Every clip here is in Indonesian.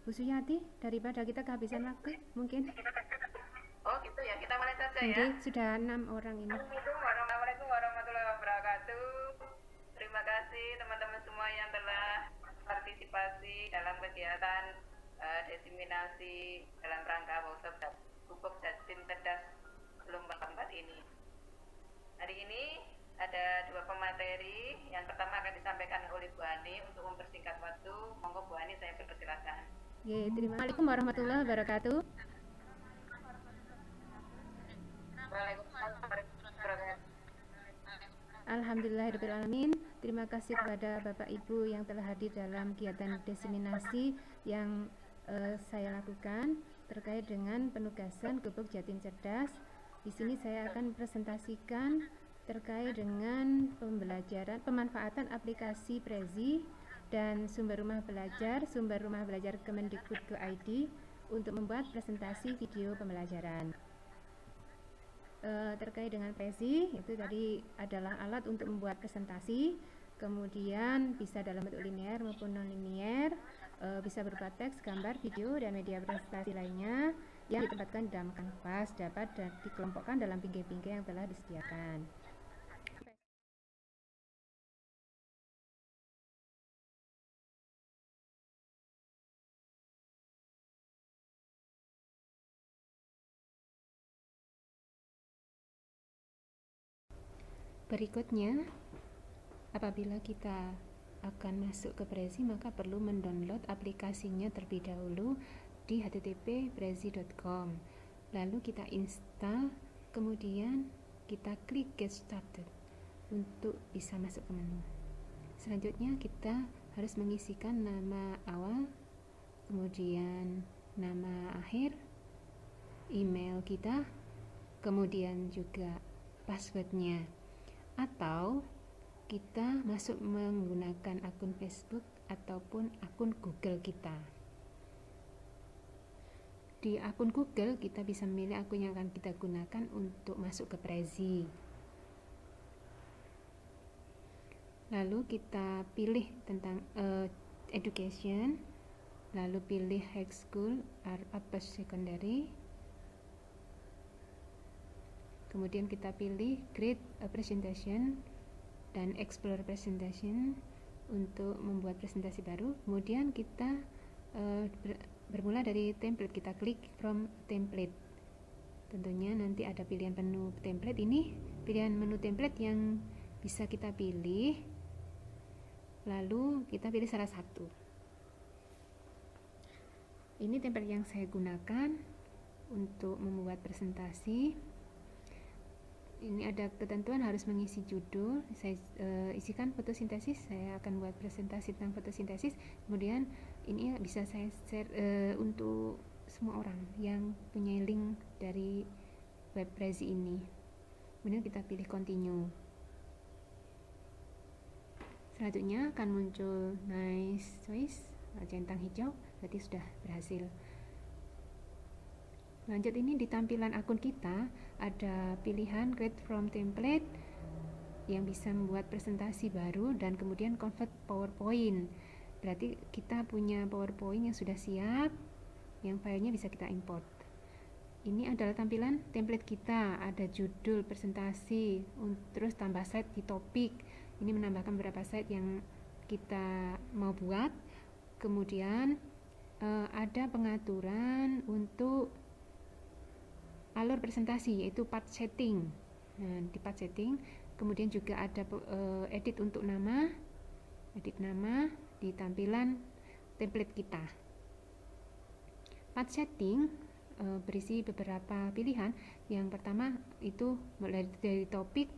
Bu Suyati, daripada kita kehabisan waktu, mungkin. Oh gitu ya, kita mulai saja ya. Oke, sudah 6 orang ini. Assalamualaikum warahmatullahi wabarakatuh. Terima kasih teman-teman semua yang telah partisipasi dalam kegiatan desiminasi dalam rangka workshop pupuk Jatim Cerdas gelombang keempat ini. Hari ini ada dua pemateri. Yang pertama akan disampaikan oleh Bu Ani untuk mempersingkat waktu. Monggo Bu Ani, saya persilakan. Terima kasih warahmatullahi wabarakatuh. Waalaikumsalam warahmatullahi wabarakatuh. Alhamdulillahirrahmanirrahim. Terima kasih kepada Bapak Ibu yang telah hadir dalam kegiatan desiminasi yang saya lakukan terkait dengan penugasan Gubuk Jatim Cerdas. Di sini saya akan presentasikan terkait dengan pembelajaran pemanfaatan aplikasi Prezi dan sumber rumah belajar Kemendikbud.go.id untuk membuat presentasi video pembelajaran. Terkait dengan Prezi, itu tadi adalah alat untuk membuat presentasi, kemudian bisa dalam bentuk linear maupun non-linear, bisa berupa teks, gambar, video, dan media presentasi lainnya yang ditempatkan dalam kanvas, dapat dikelompokkan dalam pinggir-pinggir yang telah disediakan. Berikutnya, apabila kita akan masuk ke Prezi, maka perlu mendownload aplikasinya terlebih dahulu di http://prezi.com. Lalu kita install, kemudian kita klik Get Started untuk bisa masuk ke menu. Selanjutnya kita harus mengisikan nama awal, kemudian nama akhir, email kita, kemudian juga passwordnya. Atau kita masuk menggunakan akun Facebook ataupun akun Google kita. Di akun Google kita bisa memilih akun yang akan kita gunakan untuk masuk ke Prezi. Lalu kita pilih tentang education, lalu pilih high school atau secondary. Kemudian kita pilih create a presentation dan explore presentation untuk membuat presentasi baru. Kemudian kita bermula dari template, kita klik from template. Tentunya nanti ada pilihan menu template. Ini pilihan menu template yang bisa kita pilih, lalu kita pilih salah satu. Ini template yang saya gunakan untuk membuat presentasi. Ini ada ketentuan harus mengisi judul. Saya isikan fotosintesis. Saya akan buat presentasi tentang fotosintesis. Kemudian ini bisa saya share untuk semua orang yang punya link dari web Prezi ini. Kemudian kita pilih continue. Selanjutnya akan muncul nice choice, centang hijau, berarti sudah berhasil. Lanjut, ini di tampilan akun kita ada pilihan create from template yang bisa membuat presentasi baru dan kemudian convert PowerPoint. Berarti kita punya PowerPoint yang sudah siap, yang filenya bisa kita import. Ini adalah tampilan template kita, ada judul presentasi, terus tambah slide di topik. Ini menambahkan beberapa slide yang kita mau buat. Kemudian ada pengaturan untuk alur presentasi, yaitu part setting. Nah, di part setting kemudian juga ada edit untuk nama, edit nama di tampilan template kita. Part setting berisi beberapa pilihan. Yang pertama itu mulai dari topik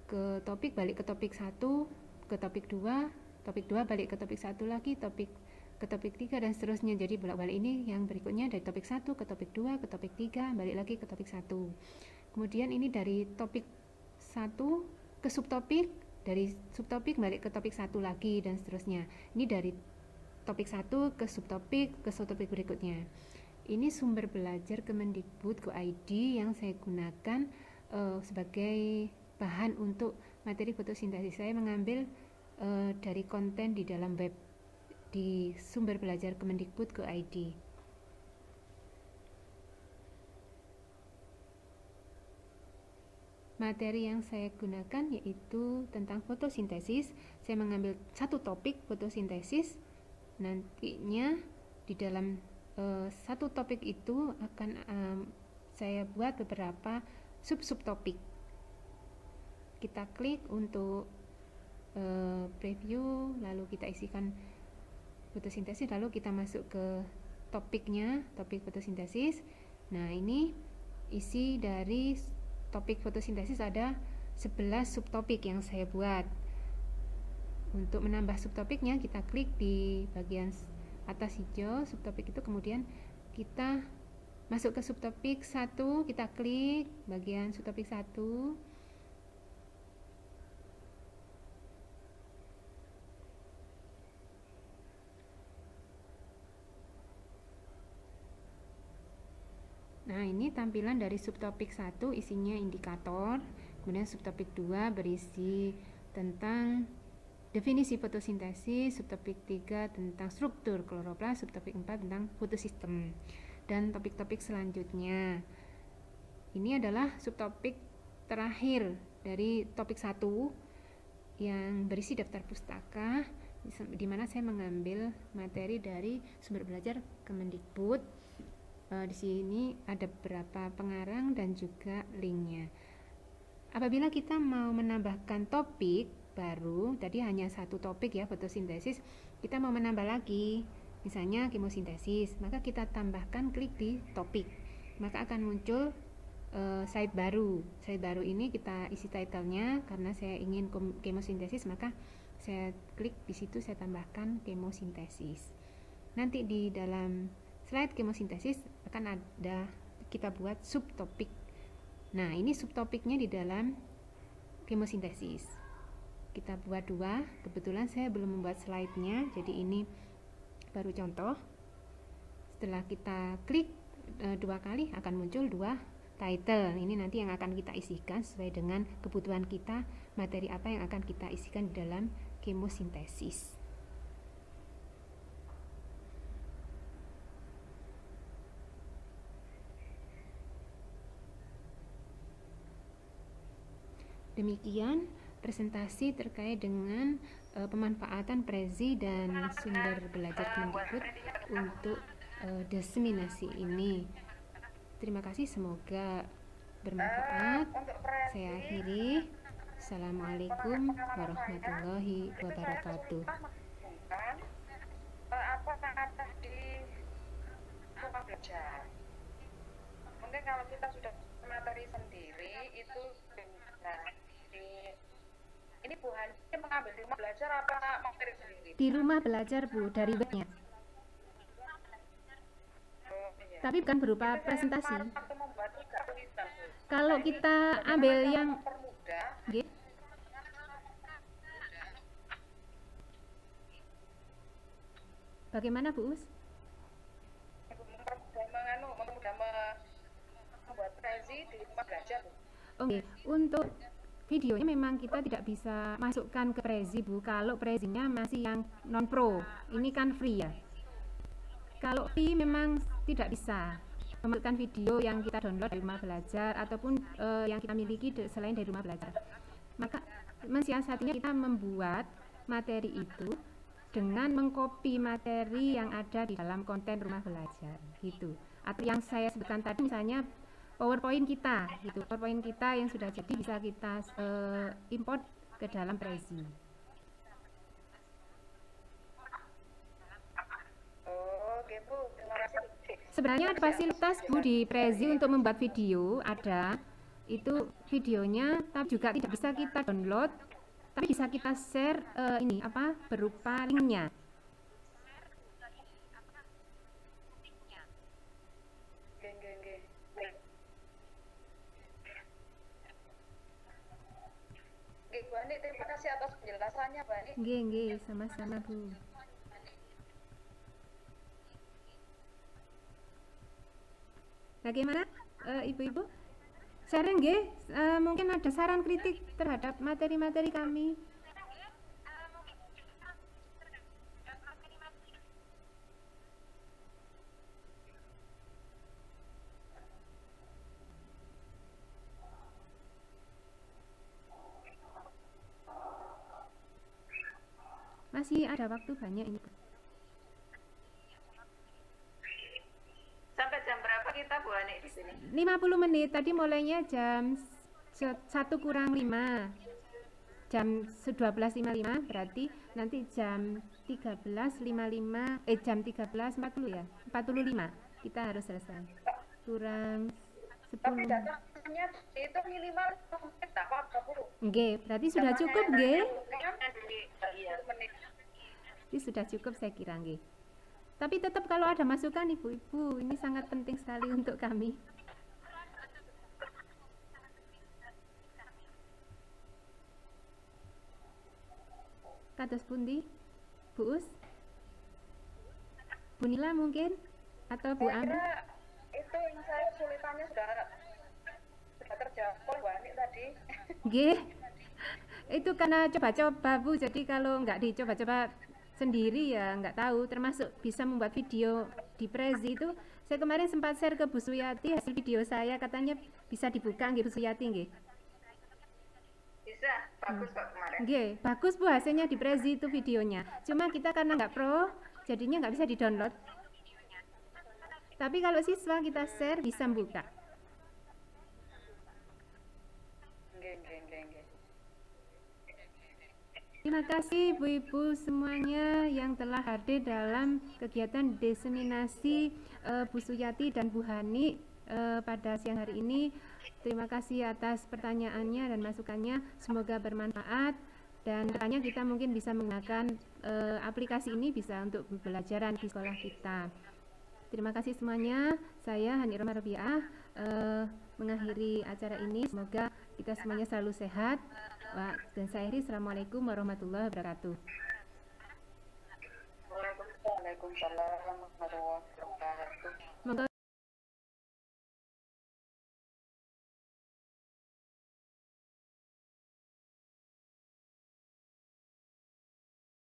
ke topik, balik ke topik 1, ke topik 2, topik 2 balik ke topik 1 lagi, topik ke topik 3 dan seterusnya. Jadi bolak-balik. Ini yang berikutnya dari topik 1 ke topik 2 ke topik 3, balik lagi ke topik 1. Kemudian ini dari topik 1 ke subtopik, dari subtopik balik ke topik 1 lagi dan seterusnya. Ini dari topik 1 ke subtopik berikutnya. Ini sumber belajar Kemendikbud.go.id yang saya gunakan sebagai bahan untuk materi fotosintesis. Saya mengambil dari konten di dalam web di sumber belajar Kemendikbud.go.id. Materi yang saya gunakan yaitu tentang fotosintesis. Saya mengambil satu topik fotosintesis. Nantinya di dalam satu topik itu akan saya buat beberapa subtopik. Kita klik untuk preview, lalu kita isikan fotosintesis, lalu kita masuk ke topiknya, topik fotosintesis. Nah, ini isi dari topik fotosintesis ada 11 subtopik yang saya buat. Untuk menambah subtopiknya, kita klik di bagian atas hijau subtopik itu, kemudian kita masuk ke subtopik 1, kita klik bagian subtopik 1. Nah, ini tampilan dari subtopik 1 isinya indikator, kemudian subtopik 2 berisi tentang definisi fotosintesis, subtopik 3 tentang struktur kloroplas, subtopik 4 tentang fotosistem, dan topik-topik selanjutnya. Ini adalah subtopik terakhir dari topik 1 yang berisi daftar pustaka, di mana saya mengambil materi dari sumber belajar Kemendikbud. Di sini ada beberapa pengarang dan juga linknya. Apabila kita mau menambahkan topik baru, tadi hanya satu topik ya, fotosintesis, kita mau menambah lagi, misalnya kemosintesis, maka kita tambahkan, klik di topik, maka akan muncul slide baru. Slide baru ini kita isi title-nya, karena saya ingin kemosintesis, maka saya klik di situ, saya tambahkan kemosintesis. Nanti di dalam slide kemosintesis akan ada, kita buat subtopik. Nah, ini subtopiknya di dalam kemosintesis. Kita buat 2. Kebetulan saya belum membuat slide-nya, jadi ini baru contoh. Setelah kita klik 2 kali akan muncul 2 title. Ini nanti yang akan kita isikan sesuai dengan kebutuhan kita, materi apa yang akan kita isikan di dalam kemosintesis. Demikian presentasi terkait dengan pemanfaatan Prezi dan sumber belajar Kemendikbud untuk diseminasi ini. Terima kasih, semoga bermanfaat. Saya akhiri. Assalamualaikum warahmatullahi wabarakatuh. Apa kata di rumah belajar? Mungkin kalau kita sudah materi sendiri itu ini Bu Hani mengambil di rumah belajar apa materi sendiri? Di rumah belajar, Bu, dari webnya. Iya. Tapi bukan berupa presentasi. Membuat tulisan, Bu. Kalau kita ambil yang mempermudah, bagaimana, Bu Us? mempermudah membuat prezi di rumah belajar, Bu. Oke, untuk videonya memang kita tidak bisa masukkan ke Prezi, Bu, kalau Prezinya masih yang non pro. Ini kan free ya. Kalau free memang tidak bisa memasukkan video yang kita download dari rumah belajar ataupun yang kita miliki selain dari rumah belajar. Maka mensiasatinya kita membuat materi itu dengan mengcopy materi yang ada di dalam konten rumah belajar gitu. Atau yang saya sebutkan tadi misalnya PowerPoint kita gitu. PowerPoint kita yang sudah jadi bisa kita import ke dalam Prezi. Oke, Bu, terima kasih. Sebenarnya ada fasilitas, Bu, di Prezi untuk membuat video, ada. Itu videonya tapi juga tidak bisa kita download, tapi bisa kita share ini apa berupa linknya. Bu Ani, terima kasih atas penjelasannya, Bu Ani. Nggih, sama-sama, Bu. Bagaimana Ibu-ibu? Sharing nggih, mungkin ada saran kritik terhadap materi-materi kami. masih ada waktu banyak ini. Sampai jam berapa kita Bu Ani di sini? 50 menit. Tadi mulainya jam 1 kurang 5. Jam 12.55 berarti nanti jam 13.55 jam 13.40 ya. 45 kita harus selesai. Kurang 10. Tapi datanya itu minimal menit tak apa Bu. Nggih, berarti sudah cukup nggih? Iya, menit. Ini sudah cukup saya kira nggih. Tapi tetap kalau ada masukan ibu-ibu, ini sangat penting sekali untuk kami. Kados pundi? Bu Us? Bu Nila mungkin? Atau Bu Ami? Itu yang saya kesulitannya sudah terjangkau Bu Ani tadi. Nggih. Itu karena coba-coba Bu, jadi kalau nggak dicoba-coba sendiri ya nggak tahu, termasuk bisa membuat video di Prezi itu. Saya kemarin sempat share ke Bu Suyati hasil video saya, katanya bisa dibuka nggih Bu Suyati nggih. Bisa, bagus kok kemarin. Nggih, bagus Bu hasilnya di Prezi itu videonya. Cuma kita karena nggak pro, jadinya nggak bisa di-download. Tapi kalau siswa kita share bisa membuka. Terima kasih ibu-ibu semuanya yang telah hadir dalam kegiatan diseminasi Bu Suyati dan Bu Hani pada siang hari ini. Terima kasih atas pertanyaannya dan masukannya, semoga bermanfaat dan kedepannya kita mungkin bisa menggunakan aplikasi ini bisa untuk pembelajaran di sekolah kita. Terima kasih semuanya, saya Hani Roma Robiah mengakhiri acara ini, semoga kita semuanya selalu sehat. Dan saya akhiri, Assalamualaikum warahmatullahi wabarakatuh. Waalaikumsalam warahmatullahi wabarakatuh.